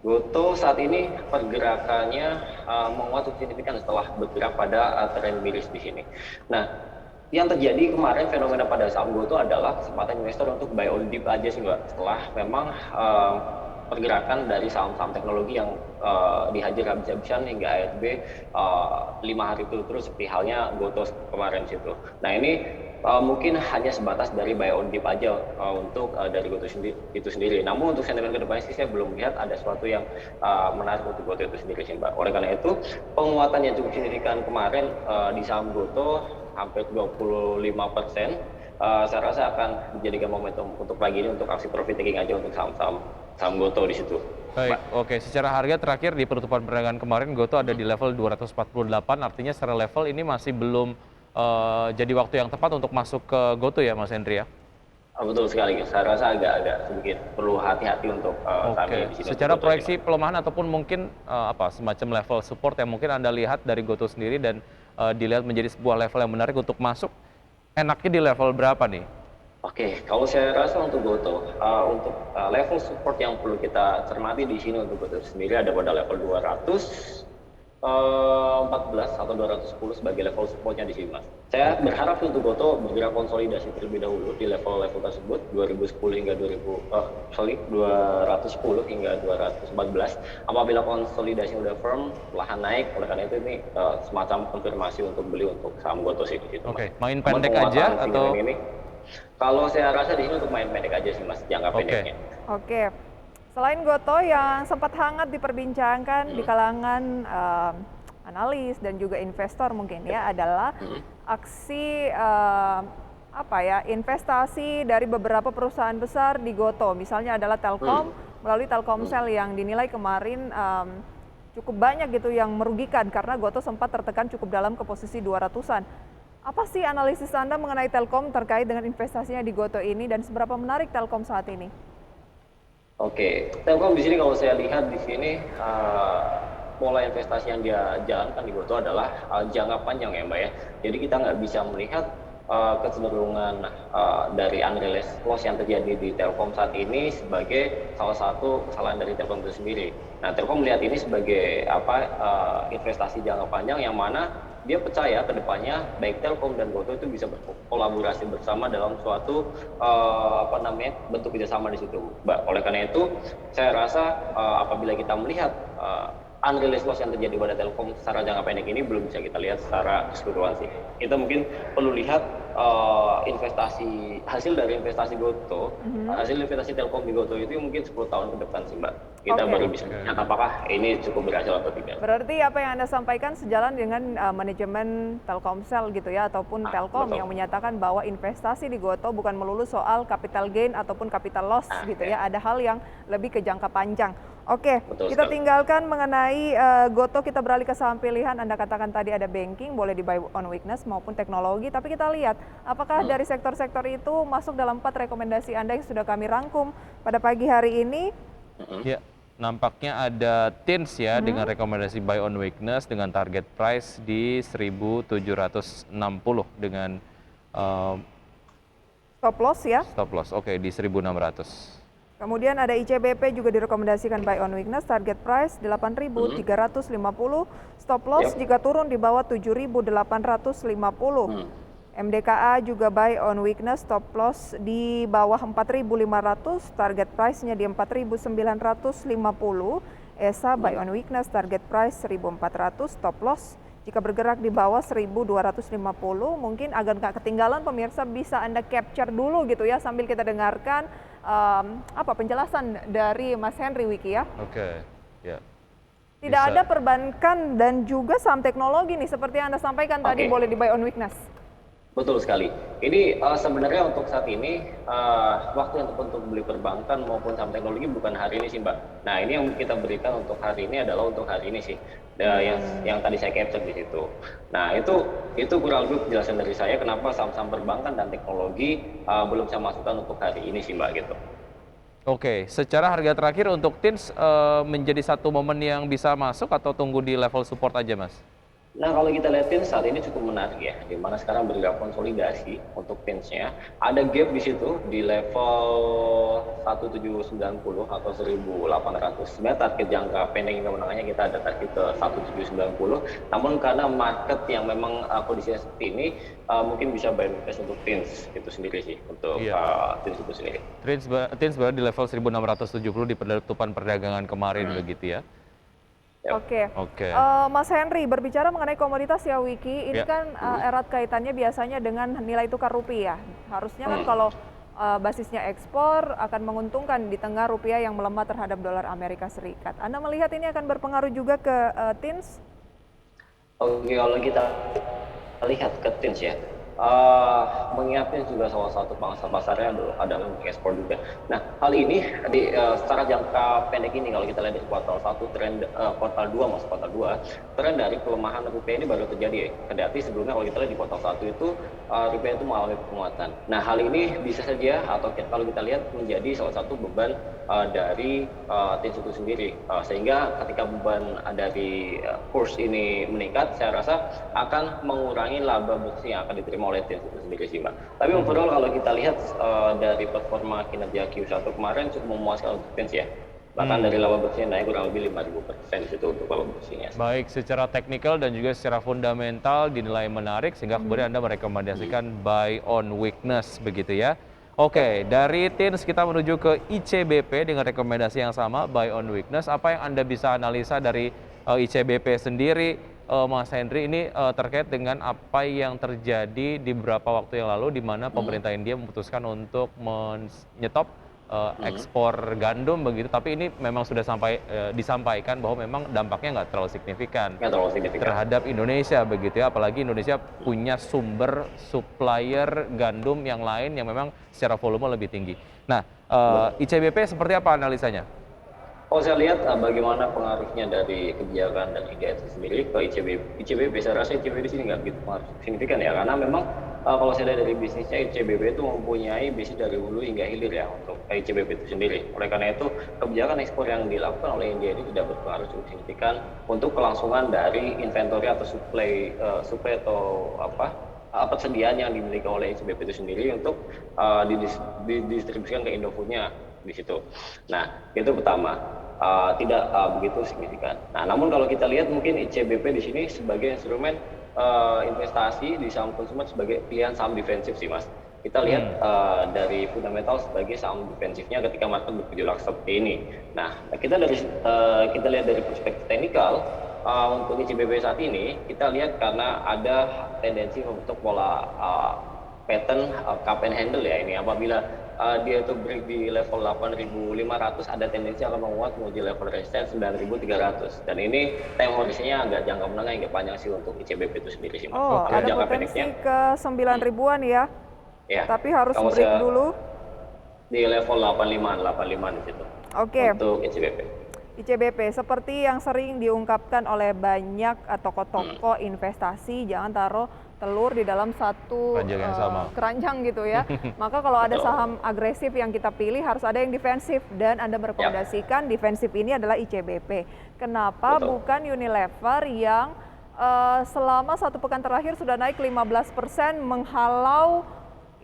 Goto saat ini pergerakannya menguat cukup signifikan setelah bergerak pada tren bearish di sini. Nah, yang terjadi kemarin fenomena pada saham Goto adalah kesempatan investor untuk buy on dip aja sih Mbak. Setelah memang pergerakan dari saham-saham teknologi yang dihajar habis-habisan hingga ASB 5 hari terus seperti halnya Goto kemarin situ. Nah ini mungkin hanya sebatas dari buy on dip aja untuk dari Goto itu sendiri. Namun untuk sentimen kedepannya sih saya belum lihat ada sesuatu yang menarik untuk Goto itu sendiri sih Mbak. Oleh karena itu penguatan yang cukup signifikan kemarin di saham Goto hampir 25%. Saya rasa akan dijadikan momentum untuk pagi ini untuk aksi profit taking aja untuk saham Goto di situ. Baik, oke. Secara harga terakhir di penutupan perdagangan kemarin Goto ada di level 248, artinya secara level ini masih belum jadi waktu yang tepat untuk masuk ke Goto ya Mas Hendri ya? Betul sekali, saya rasa agak sedikit perlu hati-hati untuk Oke. di sini. Secara proyeksi pelemahan ataupun mungkin semacam level support yang mungkin Anda lihat dari Goto sendiri dan dilihat menjadi sebuah level yang menarik untuk masuk, enaknya di level berapa nih? Oke, kalau saya rasa untuk Goto, untuk level support yang perlu kita cermati di sini untuk Goto sendiri ada pada level 214 atau 210 sebagai level supportnya di sini Mas. Saya berharap untuk Goto bergerak konsolidasi terlebih dahulu di level-level tersebut 210 hingga 210 hingga 214. Apabila konsolidasi udah firm, lahan naik, oleh karena itu ini semacam konfirmasi untuk beli untuk saham Goto sih di situ. Oke, main pendek aja atau ini, kalau saya rasa di sini untuk main pendek aja sih Mas, jangka pendeknya. Oke. Selain Goto yang sempat hangat diperbincangkan di kalangan analis dan juga investor mungkin ya adalah aksi investasi dari beberapa perusahaan besar di Goto. Misalnya adalah Telkom melalui Telkomsel yang dinilai kemarin cukup banyak gitu yang merugikan karena Goto sempat tertekan cukup dalam ke posisi 200-an. Apa sih analisis Anda mengenai Telkom terkait dengan investasinya di Goto ini dan seberapa menarik Telkom saat ini? Oke, Telkom di sini kalau saya lihat di sini pola investasi yang dia jalankan di Goto adalah jangka panjang ya Mbak ya. Jadi kita nggak bisa melihat kecenderungan dari unrealized loss yang terjadi di Telkom saat ini sebagai salah satu kesalahan dari Telkom itu sendiri. Nah, Telkom melihat ini sebagai investasi jangka panjang yang mana dia percaya ke depannya baik Telkom dan Goto itu bisa berkolaborasi bersama dalam suatu bentuk kerjasama di situ, Mbak. Oleh karena itu, saya rasa apabila kita melihat unrealized loss yang terjadi pada Telkom secara jangka pendek ini belum bisa kita lihat secara keseluruhan sih. Kita mungkin perlu lihat hasil dari investasi Goto, hasil investasi Telkom di Goto itu mungkin 10 tahun ke depan sih Mbak. Kita baru bisa lihat apakah ini cukup berhasil atau tidak. Berarti apa yang Anda sampaikan sejalan dengan manajemen Telkomsel gitu ya, ataupun Telkom yang menyatakan bahwa investasi di Goto bukan melulu soal capital gain ataupun capital loss gitu ya, ada hal yang lebih ke jangka panjang. Oke, kita tinggalkan mengenai Goto, kita beralih ke saham pilihan. Anda katakan tadi ada banking, boleh di buy on weakness maupun teknologi, tapi kita lihat apakah dari sektor-sektor itu masuk dalam 4 rekomendasi Anda yang sudah kami rangkum pada pagi hari ini? Ya, nampaknya ada TINS ya dengan rekomendasi buy on weakness dengan target price di 1.760 dengan stop loss ya? Stop loss, oke, di 1.600. Kemudian ada ICBP juga direkomendasikan buy on weakness, target price 8.350, stop loss jika turun di bawah 7.850. MDKA juga buy on weakness, stop loss di bawah 4.500, target price-nya di 4.950. ESA buy on weakness, target price 1.400, stop loss jika bergerak di bawah 1.250. Mungkin agak nggak ketinggalan pemirsa, bisa Anda capture dulu gitu ya sambil kita dengarkan penjelasan dari Mas Henry Wiki ya. Oke, ya. Tidak ada perbankan dan juga saham teknologi nih seperti yang Anda sampaikan tadi boleh di buy on weakness. Betul sekali. Ini sebenarnya untuk saat ini waktu yang tepat untuk beli perbankan maupun saham teknologi bukan hari ini sih Mbak. Nah ini yang kita berikan untuk hari ini adalah untuk hari ini sih, yang tadi saya capture di situ. Nah itu kurang lebih penjelasan dari saya kenapa saham-saham perbankan dan teknologi belum saya masukkan untuk hari ini sih Mbak gitu. Oke, secara harga terakhir untuk TINS menjadi satu momen yang bisa masuk atau tunggu di level support aja Mas? Nah, kalau kita lihatin saat ini cukup menarik ya, di mana sekarang bergerak konsolidasi untuk pinch-nya. Ada gap di situ di level 1790 atau 1800. Sebenarnya target jangka pendek hingga menengahnya kita ada target ke 1790. Namun karena market yang memang kondisinya seperti ini, mungkin bisa buy invest untuk pinch itu sendiri sih, untuk pinch itu sendiri. Tins berada di level 1670 di penutupan perdagangan kemarin begitu ya. Oke. Oke. Mas Henry, berbicara mengenai komoditas ya Wiki, ini kan erat kaitannya biasanya dengan nilai tukar rupiah. Harusnya kan kalau basisnya ekspor akan menguntungkan di tengah rupiah yang melemah terhadap dolar Amerika Serikat. Anda melihat ini akan berpengaruh juga ke Tins? Oke, kalau kita lihat ke Tins ya, mengingatkan juga salah satu pangsa pasarnya adalah untuk ekspor juga. Nah, hal ini secara jangka pendek ini kalau kita lihat di kuartal 1, tren kuartal 2 masuk kuartal 2, tren dari pelemahan rupiah ini baru terjadi. Kendati sebelumnya kalau kita lihat di kuartal 1 itu rupiah itu mengalami penguatan. Nah, hal ini bisa saja atau kalau kita lihat menjadi salah satu beban dari Tins itu sendiri. Sehingga ketika beban dari kurs ini meningkat, saya rasa akan mengurangi laba bersih yang akan diterima oleh Tins itu sendiri sih, Mbak. Tapi overall kalau kita lihat dari performa kinerja Q1 kemarin cukup memuaskan untuk Tins ya. Bahkan dari laba bersihnya naik kurang lebih 5.000% di situ untuk laba bersihnya. Baik, secara teknikal dan juga secara fundamental dinilai menarik sehingga kemudian Anda merekomendasikan buy on weakness begitu ya. Oke, dari Tins kita menuju ke ICBP dengan rekomendasi yang sama, buy on weakness. Apa yang Anda bisa analisa dari ICBP sendiri? Mas Henry, ini terkait dengan apa yang terjadi di beberapa waktu yang lalu di mana pemerintah India memutuskan untuk menyetop ekspor gandum begitu, tapi ini memang sudah disampaikan bahwa memang dampaknya nggak terlalu signifikan terhadap Indonesia begitu ya, apalagi Indonesia punya sumber supplier gandum yang lain yang memang secara volume lebih tinggi. Nah, ICBP seperti apa analisanya? Kalau saya lihat bagaimana pengaruhnya dari kebijakan dan India itu sendiri ke ICBP, saya rasa ICBP di sini nggak begitu signifikan ya, karena memang kalau saya lihat dari bisnisnya, ICBP itu mempunyai bisnis dari hulu hingga hilir ya untuk ICBP itu sendiri. Oleh karena itu, kebijakan ekspor yang dilakukan oleh India ini tidak berpengaruh cukup signifikan untuk kelangsungan dari inventory atau supply atau persediaan yang dimiliki oleh ICBP itu sendiri untuk didistribusikan ke Indofoodnya di situ. Nah, itu pertama, tidak begitu signifikan. Nah, namun kalau kita lihat mungkin ICBP di sini sebagai instrumen investasi di saham konsumen sebagai pilihan saham defensif sih, Mas. Kita lihat dari fundamental sebagai saham defensifnya ketika market bergejolak seperti ini. Nah, kita lihat dari perspektif teknikal untuk ICBP saat ini, kita lihat karena ada tendensi untuk pola pattern cup and handle ya ini, apabila dia itu break di level 8.500 ada tendensi akan menguat menuju level resistance 9.300, dan ini time horizonnya agak jangka menengah hingga panjang sih untuk ICBP itu sendiri sih, Mas. Ada potensi ke 9.000-an ya? Ya, tapi harus break dulu di level 85 di situ. Oke. Untuk ICBP. ICBP seperti yang sering diungkapkan oleh banyak toko-toko investasi, jangan taruh telur di dalam satu keranjang gitu ya. Maka kalau ada saham agresif yang kita pilih harus ada yang defensif, dan Anda merekomendasikan defensif ini adalah ICBP. Kenapa bukan Unilever yang selama 1 pekan terakhir sudah naik 15% menghalau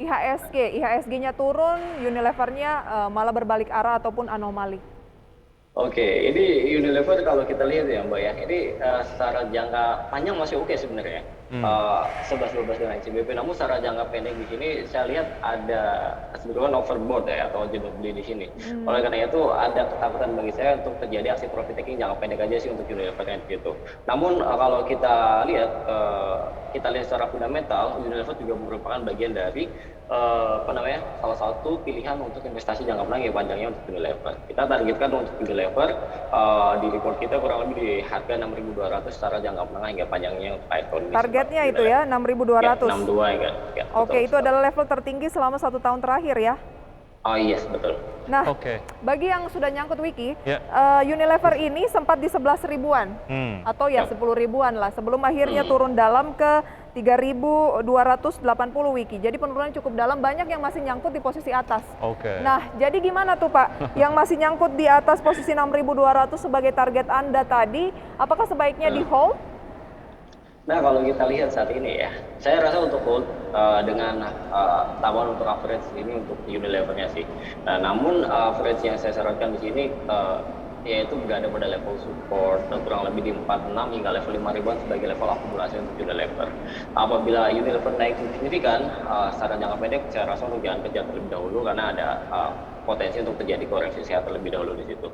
IHSG. IHSG-nya turun, Unilever-nya malah berbalik arah ataupun anomali. Oke, ini Unilever kalau kita lihat ya Mbak ya, ini secara jangka panjang masih oke sebenarnya. 11-12 dengan ICBP, namun secara jangka pendek di sini saya lihat ada sebetulnya overbought ya, atau jual beli di sini. Oleh karena itu ada ketakutan bagi saya untuk terjadi aksi profit taking jangka pendek aja sih untuk Unilever gitu. Namun kalau kita lihat secara fundamental, Unilever juga merupakan bagian dari salah satu pilihan untuk investasi jangka menengah ya panjangnya untuk Unilever. Kita targetkan untuk Unilever di report kita kurang lebih di harga 6.200 secara jangka menengah hingga panjangnya untuk akhir tahun ini. Targetnya itu ya 6.200. Ya, 62 ya. Oke, itu adalah level tertinggi selama 1 tahun terakhir ya. Oh yes, betul. Nah, bagi yang sudah nyangkut Wiki, Unilever ini sempat di 11 ribuan atau ya 10 ribuan lah sebelum akhirnya turun dalam ke 3.280 Wiki. Jadi penurunannya cukup dalam, banyak yang masih nyangkut di posisi atas. Nah, jadi gimana tuh Pak? Yang masih nyangkut di atas posisi 6.200 sebagai target Anda tadi, apakah sebaiknya di hold? Nah, kalau kita lihat saat ini ya, saya rasa untuk gold dengan tawaran untuk average ini untuk Unilever-nya sih. Nah, namun average yang saya sarankan di sini yaitu berada pada level support kurang lebih di 46 hingga level 5 ribuan sebagai level akumulasi untuk Unilever. Apabila Unilever naik signifikan, secara jangka pendek saya rasa untuk jangan kejar terlebih dahulu karena ada potensi untuk terjadi koreksi sehat terlebih dahulu di situ.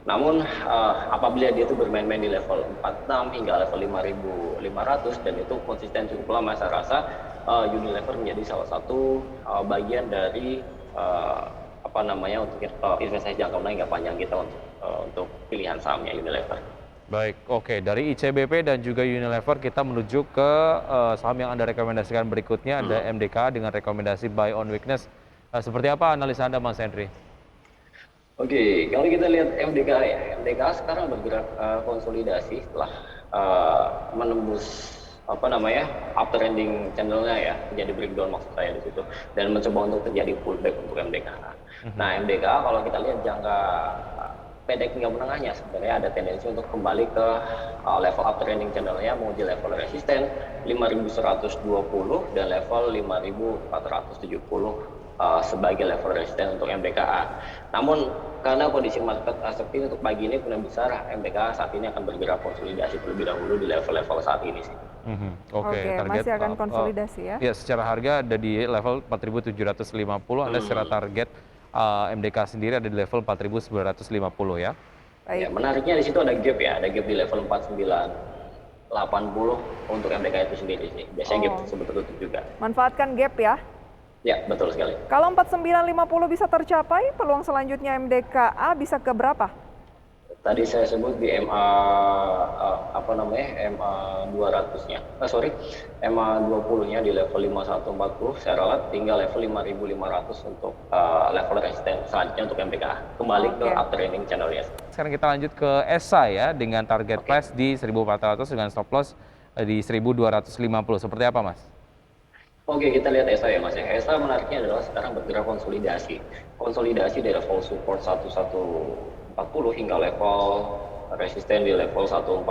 Namun apabila dia itu bermain-main di level 46 hingga level 5.500 dan itu konsisten cukup lama, saya rasa Unilever menjadi salah satu bagian dari apa namanya untuk investasi jangka menengah hingga panjang kita untuk pilihan sahamnya Unilever. Baik, oke. Dari ICBP dan juga Unilever kita menuju ke saham yang Anda rekomendasikan berikutnya, ada MDK dengan rekomendasi buy on weakness. Seperti apa analisa Anda, Mas Henry? Oke, kalau kita lihat MDK ya, MDK sekarang bergerak konsolidasi setelah menembus apa namanya uptrending channelnya ya, menjadi breakdown maksud saya di situ, dan mencoba untuk terjadi pullback untuk MDK. Nah, MDK kalau kita lihat jangka pendek hingga menengahnya sebenarnya ada tendensi untuk kembali ke level uptrending channelnya menuju level resisten 5.120 dan level 5.470 sebagai level resisten untuk MDKA. Namun karena kondisi market seperti untuk pagi ini kemungkinan besar MDKA saat ini akan bergerak konsolidasi terlebih dahulu di level-level saat ini sih. Oke, target masih akan konsolidasi ya? Ya, secara harga ada di level 4.750, Anda secara target MDK sendiri ada di level 4.950 ya. Baik. Ya, menariknya di situ ada gap ya, ada gap di level 4980 untuk MDK itu sendiri sih. Biasanya gap tersebut tertutup juga. Manfaatkan gap ya. Ya, betul sekali. Kalau 4950 bisa tercapai, peluang selanjutnya MDKA bisa ke berapa? Tadi saya sebut di MA apa namanya MA 200-nya, MA 20-nya di level 5140, saya ralat tinggal level 5500 untuk level resisten selanjutnya untuk MDKA. Kembali ke uptrending channel-nya. Sekarang kita lanjut ke ESA ya, dengan target price di 1400 dengan stop loss di 1250. Seperti apa, Mas? Oke, kita lihat ESA ya Mas ya. ESA menariknya adalah sekarang bergerak konsolidasi. Konsolidasi dari level support 1140 hingga level resisten di level 1400.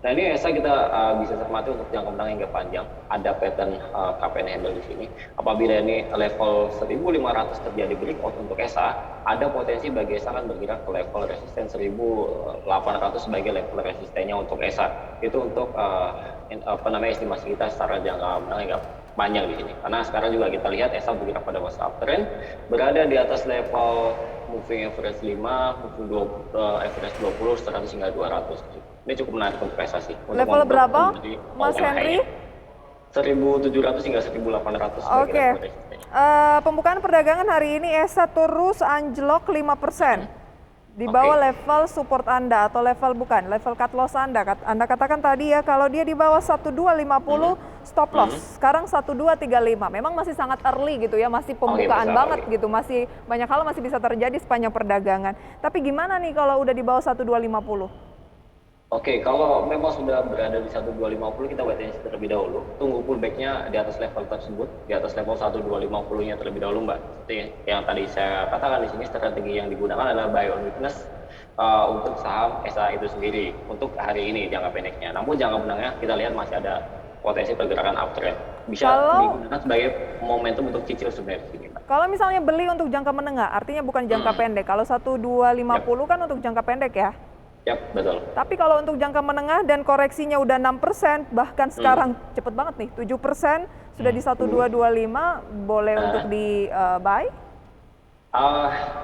Nah, ini ESA kita bisa cermati untuk jangka menengah hingga panjang. Ada pattern cup and handle di sini. Apabila ini level 1500 terjadi breakout untuk ESA, ada potensi bagi ESA akan bergerak ke level resisten 1800 sebagai level resistennya untuk ESA. Itu untuk apa namanya estimasi kita secara jangka menengah hingga panjang di sini. Karena sekarang juga kita lihat ESA bergerak pada masa uptrend, berada di atas level moving average 5, moving average 20, 100 hingga 200. Ini cukup menarik untuk investasi. Level berapa, Mas Henry? 1.700 hingga 1.800. Oke. Pembukaan perdagangan hari ini ESA terus anjlok 5%. Di bawah level support Anda atau level cut loss Anda. Anda katakan tadi ya kalau dia di bawah 1250 stop loss. Sekarang 1235. Memang masih sangat early gitu ya, masih pembukaan banget gitu. Masih banyak hal masih bisa terjadi sepanjang perdagangan. Tapi gimana nih kalau udah di bawah 1250? Oke, kalau memang sudah berada di 1250 kita wait and see terlebih dahulu. Tunggu pullback-nya di atas level tersebut, di atas level 1250-nya terlebih dahulu, Mbak. Seperti yang tadi saya katakan di sini, strategi yang digunakan adalah buy on weakness untuk saham ESA itu sendiri untuk hari ini jangka pendeknya. Namun jangka menengahnya kita lihat masih ada potensi pergerakan uptrend. Bisa digunakan sebagai momentum untuk cicil sebenarnya di sini, Mbak. Kalau misalnya beli untuk jangka menengah, artinya bukan jangka pendek. Kalau 1250 kan untuk jangka pendek ya? Yap, betul. Tapi kalau untuk jangka menengah dan koreksinya udah 6%, bahkan sekarang cepet banget nih, 7%, sudah di 1225, boleh untuk di buy?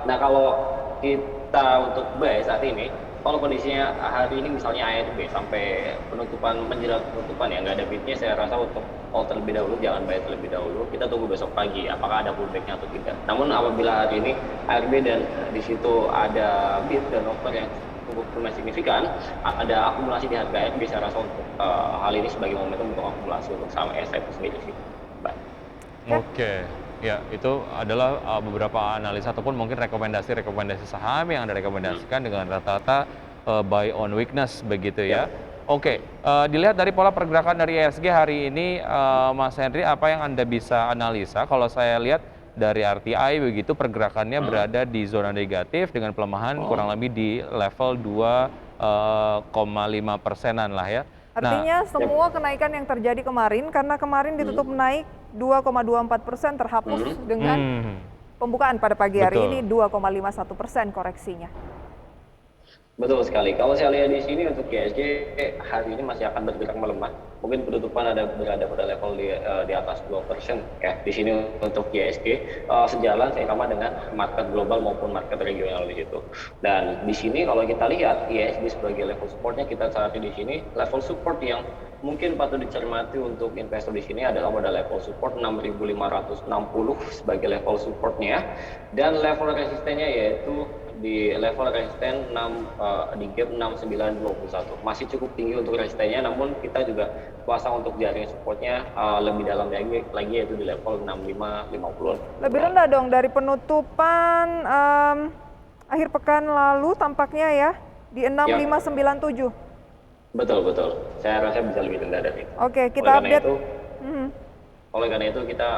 Nah, kalau kita untuk buy saat ini, kalau kondisinya hari ini misalnya ARB sampai penutupan, menjelang penutupan ya, nggak ada bidnya, saya rasa untuk hold terlebih dahulu, jangan buy terlebih dahulu. Kita tunggu besok pagi, apakah ada pullback-nya atau tidak. Namun apabila hari ini ARB dan di situ ada bid dan offer yang cukup lumayan signifikan, ada akumulasi di harga ARB, saya rasa untuk hal ini sebagai momentum untuk akumulasi untuk saham ESA itu sendiri sih, Mbak. Oke. Ya, itu adalah beberapa analisa ataupun mungkin rekomendasi saham yang Anda rekomendasikan dengan rata-rata buy on weakness begitu ya. Oke, dilihat dari pola pergerakan dari IHSG hari ini, Mas Henry, apa yang Anda bisa analisa? Kalau saya lihat dari RTI begitu pergerakannya berada di zona negatif dengan pelemahan kurang lebih di level 2,5%-an lah ya. Artinya semua kenaikan yang terjadi kemarin, karena kemarin ditutup naik 2,24%, terhapus dengan pembukaan pada pagi hari Betul. ini 2,51% koreksinya. Betul sekali. Kalau saya lihat di sini untuk IHSG hari ini masih akan bergerak melemah. Mungkin penutupan berada pada level di atas 2% ya. Di sini untuk IHSG sejalan sama dengan market global maupun market regional di situ. Dan di sini kalau kita lihat IHSG sebagai level supportnya, kita saat di sini level support yang mungkin patut dicermati untuk investor di sini adalah pada level support 6.560 sebagai level supportnya, dan level resistennya yaitu di level resisten di gap 6921. Masih cukup tinggi untuk resistennya, namun kita juga pasang untuk jaring supportnya lebih dalam lagi yaitu di level 6550. Lebih rendah dong dari penutupan akhir pekan lalu tampaknya ya, di 6597. Betul. Saya rasa bisa lebih rendah dari itu. Oke, kita update. Oleh karena itu kita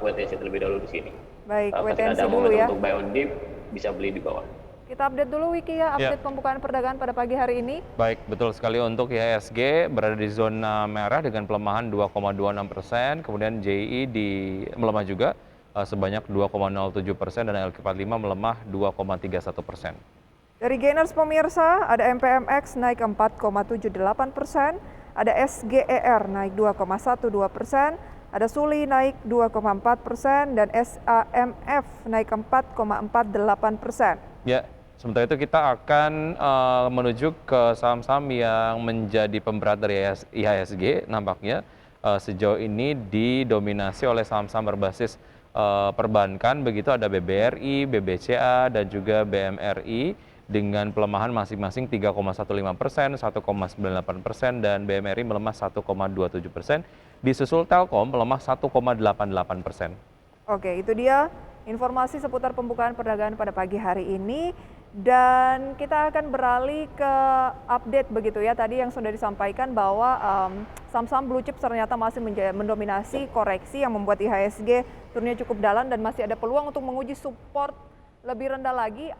wait and see terlebih dahulu di sini. Baik, wait Ketika and ada see dulu momentum ya. untuk buy on dip, bisa beli di bawah. Kita update dulu Wiki ya, update pembukaan perdagangan pada pagi hari ini. Baik, betul sekali untuk IHSG berada di zona merah dengan pelemahan 2,26%, kemudian JI melemah juga sebanyak 2,07% dan LQ45 melemah 2,31%. Dari gainers pemirsa, ada MPMX naik 4,78%, ada SGER naik 2,12%, ada SULI naik 2,4%, dan SAMF naik 4,48%. Ya, sementara itu kita akan menuju ke saham-saham yang menjadi pemberat dari IHSG. Nampaknya sejauh ini didominasi oleh saham-saham berbasis perbankan, begitu ada BBRI, BBCA, dan juga BMRI dengan pelemahan masing-masing 3,15%, 1,98%, dan BMRI melemah 1,27%. Disusul Telkom melemah 1,88%. Oke, itu dia informasi seputar pembukaan perdagangan pada pagi hari ini. Dan kita akan beralih ke update begitu ya, tadi yang sudah disampaikan bahwa saham-saham blue chip ternyata masih mendominasi koreksi yang membuat IHSG turunnya cukup dalam dan masih ada peluang untuk menguji support lebih rendah lagi.